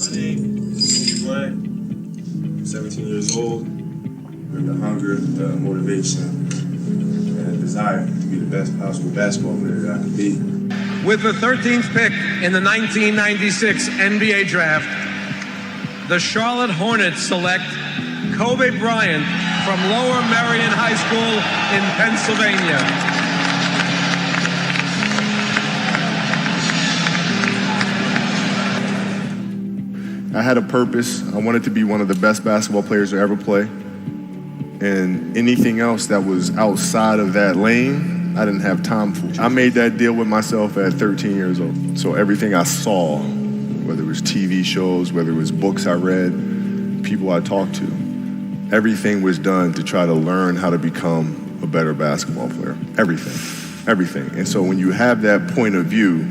My name is Kobe Bryant, 17 years old, with the hunger, the motivation, and the desire to be the best possible basketball player that I could be. With the 13th pick in the 1996 NBA Draft, the Charlotte Hornets select Kobe Bryant from Lower Merion High School in Pennsylvania. I had a purpose. I wanted to be one of the best basketball players to ever play. And anything else that was outside of that lane, I didn't have time for. I made that deal with myself at 13 years old. So everything I saw, whether it was TV shows, whether it was books I read, people I talked to, everything was done to try to learn how to become a better basketball player. Everything. And so when you have that point of view,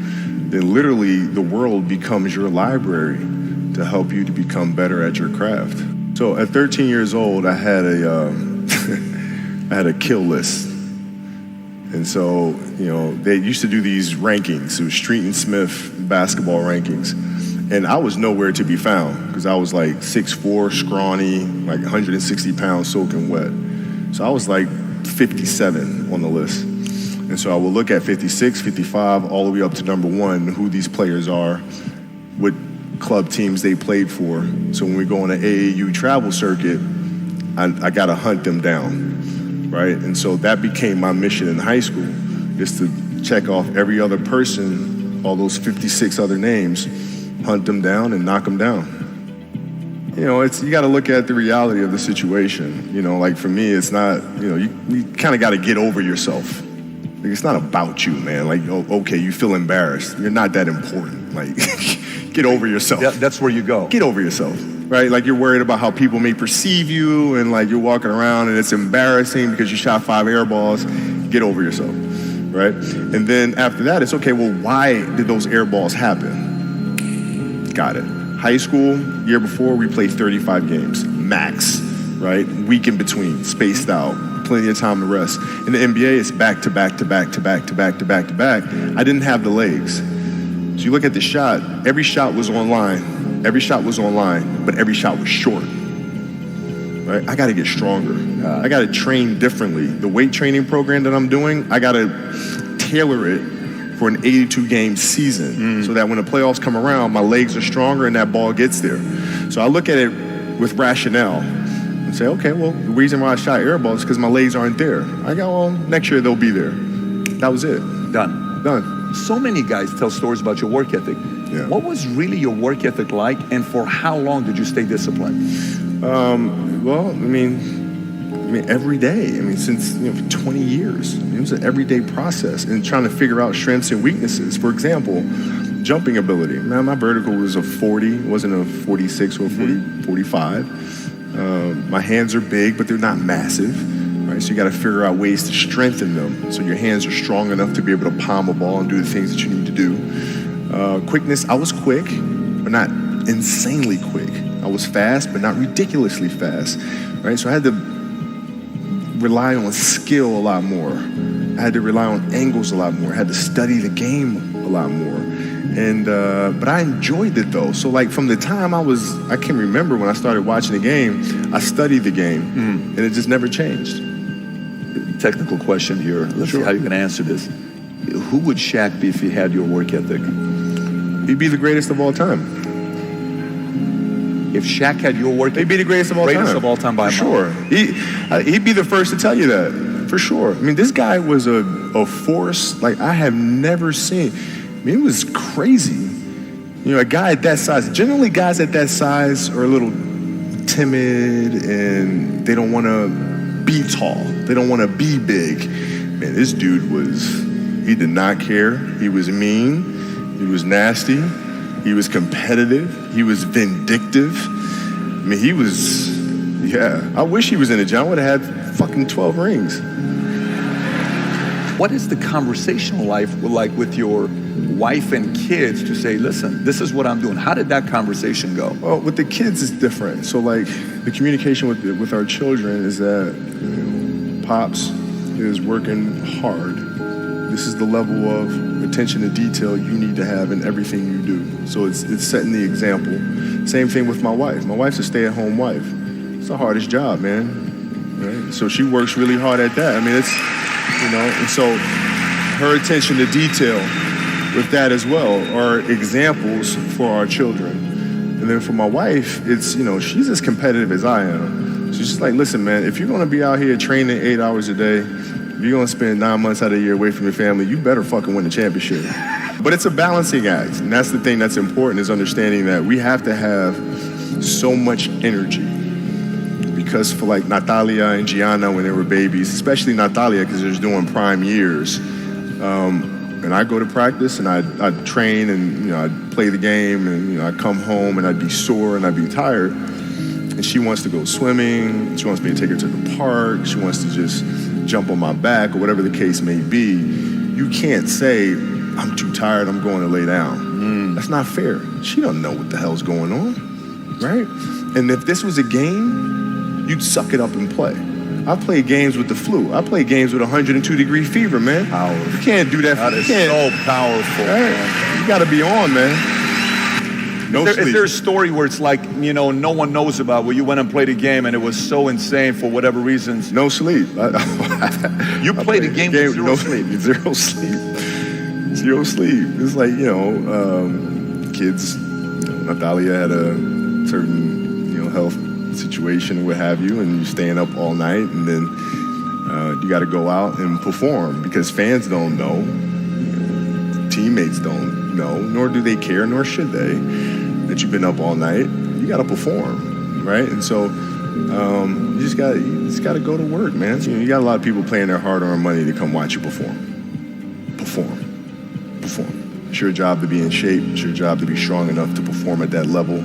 then literally the world becomes your library to help you to become better at your craft. So at 13 years old, I had a I had a kill list. And so, they used to do these rankings. It was Street and Smith basketball rankings. And I was nowhere to be found because I was like 6'4", scrawny, like 160 pounds soaking wet. So I was like 57 on the list. And so I would look at 56, 55, all the way up to number 1, who these players are, what club teams they played for. So when we go on an AAU travel circuit, I got to hunt them down, right? And so that became my mission in high school, is to check off every other person, all those 56 other names, hunt them down and knock them down. You got to look at the reality of the situation. Like for me, it's not, you kind of got to get over yourself. Like, it's not about you, man. Like, okay, you feel embarrassed. You're not that important. Like, get over yourself. Yeah, that's where you go. Get over yourself, right? Like, you're worried about how people may perceive you, and like you're walking around and it's embarrassing because you shot 5 air balls. Get over yourself, right? And then after that, it's okay, well, why did those air balls happen? Got it. High school, year before, we played 35 games, max, right? Week in between, spaced out, plenty of time to rest. In the NBA, it's back to back to back to back to back to back to back. I didn't have the legs. So you look at the shot, every shot was online. Every shot was online, but every shot was short. Right? I got to get stronger. I got to train differently. The weight training program that I'm doing, I got to tailor it for an 82-game season so that when the playoffs come around, my legs are stronger and that ball gets there. So I look at it with rationale and say, okay, well, the reason why I shot air balls is because my legs aren't there. I go, well, next year they'll be there. That was it. Done. So many guys tell stories about your work ethic. Yeah. What was really your work ethic like, and for how long did you stay disciplined? Well, I mean, every day. Since 20 years. It was an everyday process and trying to figure out strengths and weaknesses. For example, jumping ability. Man, my vertical was a 40, it wasn't a 46 or a 45. My hands are big, but they're not massive. Right? So you got to figure out ways to strengthen them so your hands are strong enough to be able to palm a ball and do the things that you need to do. Quickness, I was quick, but not insanely quick. I was fast, but not ridiculously fast. Right? So I had to rely on skill a lot more. I had to rely on angles a lot more. I had to study the game a lot more. And but I enjoyed it though. So like from the time I can remember when I started watching the game, I studied the game and it just never changed. Technical question here. Let's see how you can answer this. Who would Shaq be if he had your work ethic? He'd be the greatest of all time. If Shaq had your work ethic, he'd be the greatest of all time. Greatest of all time by a mile. Sure. He'd be the first to tell you that, for sure. This guy was a force like I have never seen. It was crazy. A guy at that size, generally guys at that size are a little timid and they don't want to be tall. They don't want to be big. Man, this dude he did not care. He was mean. He was nasty. He was competitive. He was vindictive. He was, I wish he was in a gym. I would have had fucking 12 rings. What is the conversational life like with your wife and kids to say, listen, this is what I'm doing? How did that conversation go? Well, with the kids, it's different. So like the communication with our children is that Pops is working hard. this is the level of attention to detail you need to have in everything you do. So it's setting the example. Same thing with my wife. My wife's a stay-at-home wife. It's the hardest job, man. Right? So she works really hard at that. I mean, it's, and so her attention to detail with that as well are examples for our children. And then for my wife, it's, she's as competitive as I am. She's just like, listen, man, if you're going to be out here training 8 hours a day, if you're going to spend 9 months out of the year away from your family, you better fucking win the championship. But it's a balancing act. And that's the thing that's important, is understanding that we have to have so much energy. Because for like Natalia and Gianna when they were babies, especially Natalia because they're doing prime years, and I go to practice and I'd train and I'd play the game and I'd come home and I'd be sore and I'd be tired. And she wants to go swimming, she wants me to take her to the park, she wants to just jump on my back or whatever the case may be. You can't say, I'm too tired, I'm going to lay down. That's not fair. She don't know what the hell's going on, right? And if this was a game, you'd suck it up and play. I've played games with the flu. I played games with 102-degree fever, man. Powerful. You can't do that. That is so powerful. Right? You got to be on, man. Is there a story where it's like, no one knows about, where you went and played a game and it was so insane for whatever reasons? No sleep. You played a game with zero sleep. Zero sleep. Zero sleep. It's like, kids, Natalia had a certain, health situation or what have you, and you're staying up all night, and then you got to go out and perform because fans don't know, teammates don't know, nor do they care, nor should they, that you've been up all night. You got to perform, right? And so you just got to go to work, man. So, you got a lot of people paying their hard-earned money to come watch you perform. It's your job to be in shape. It's your job to be strong enough to perform at that level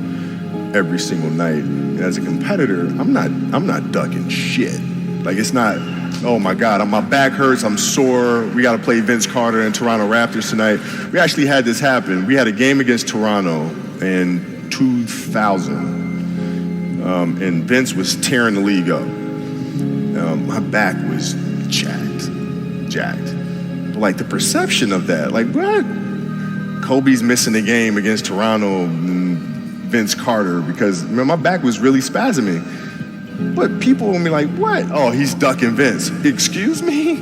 every single night. And as a competitor, I'm not ducking shit. Like, it's not, oh my God, my back hurts, I'm sore, we got to play Vince Carter and Toronto Raptors tonight. We actually had this happen. We had a game against Toronto in 2000, and Vince was tearing the league up. My back was jacked. But like the perception of that, like, what? Kobe's missing the game against Toronto and Vince Carter because my back was really spasming. But people will be like, what? Oh, he's ducking Vince. Excuse me?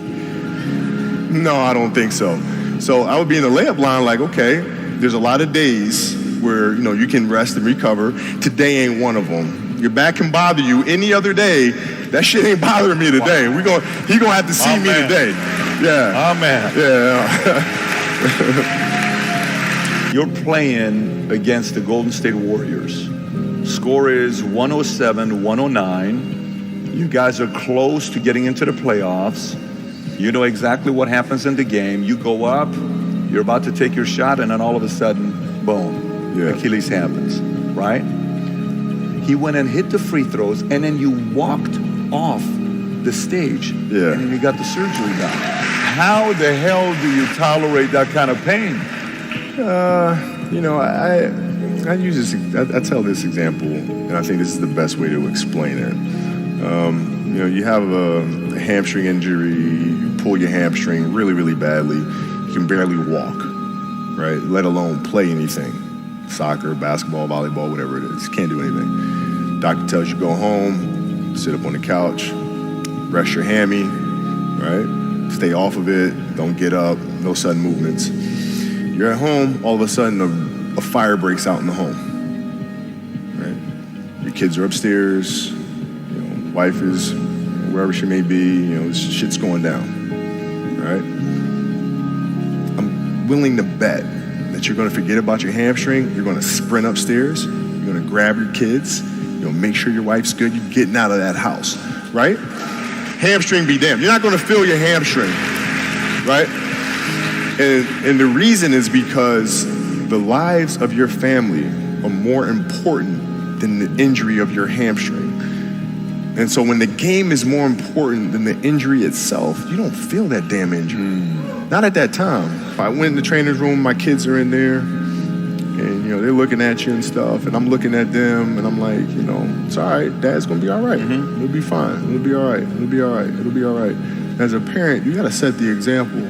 No, I don't think so. So I would be in the layup line like, okay, there's a lot of days where, you can rest and recover. Today ain't one of them. Your back can bother you any other day. That shit ain't bothering me today. Wow. He gonna have to see me today. Yeah. Amen. Yeah. You're playing against the Golden State Warriors. Score is 107-109. You guys are close to getting into the playoffs. You know exactly what happens in the game. You go up, you're about to take your shot, and then all of a sudden, boom, Achilles happens, right? He went and hit the free throws, and then you walked off the stage, and then you got the surgery done. How the hell do you tolerate that kind of pain? I use this. I tell this example, and I think this is the best way to explain it. You have a hamstring injury, you pull your hamstring really, really badly. You can barely walk, right? Let alone play anything. Soccer, basketball, volleyball, whatever it is. Can't do anything. Doctor tells you go home, sit up on the couch, rest your hammy, right? Stay off of it, don't get up, no sudden movements. You're at home, all of a sudden a fire breaks out in the home, right? Your kids are upstairs, wife is wherever she may be, shit's going down, right? I'm willing to bet that you're gonna forget about your hamstring, you're gonna sprint upstairs, you're gonna grab your kids, make sure your wife's good, you're getting out of that house, right? Hamstring be damned. You're not gonna feel your hamstring, right? And the reason is because the lives of your family are more important than the injury of your hamstring. And so when the game is more important than the injury itself, you don't feel that damn injury. Not at that time. If I went in the trainer's room, my kids are in there, and they're looking at you and stuff, and I'm looking at them, and I'm like, it's all right. Dad's gonna be all right. It'll be fine. It'll be all right. It'll be all right. It'll be all right. As a parent, you gotta set the example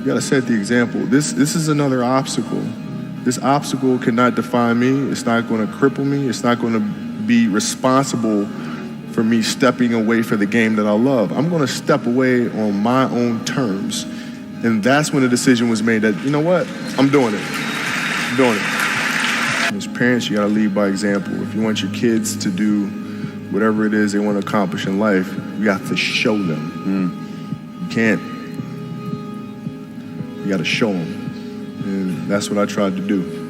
You gotta set the example. This is another obstacle. This obstacle cannot define me. It's not gonna cripple me. It's not gonna be responsible for me stepping away for the game that I love. I'm gonna step away on my own terms. And that's when the decision was made that, you know what, I'm doing it. I'm doing it. As parents, you gotta lead by example. If you want your kids to do whatever it is they want to accomplish in life, you have to show them. You can't. You got to show them. And that's what I tried to do.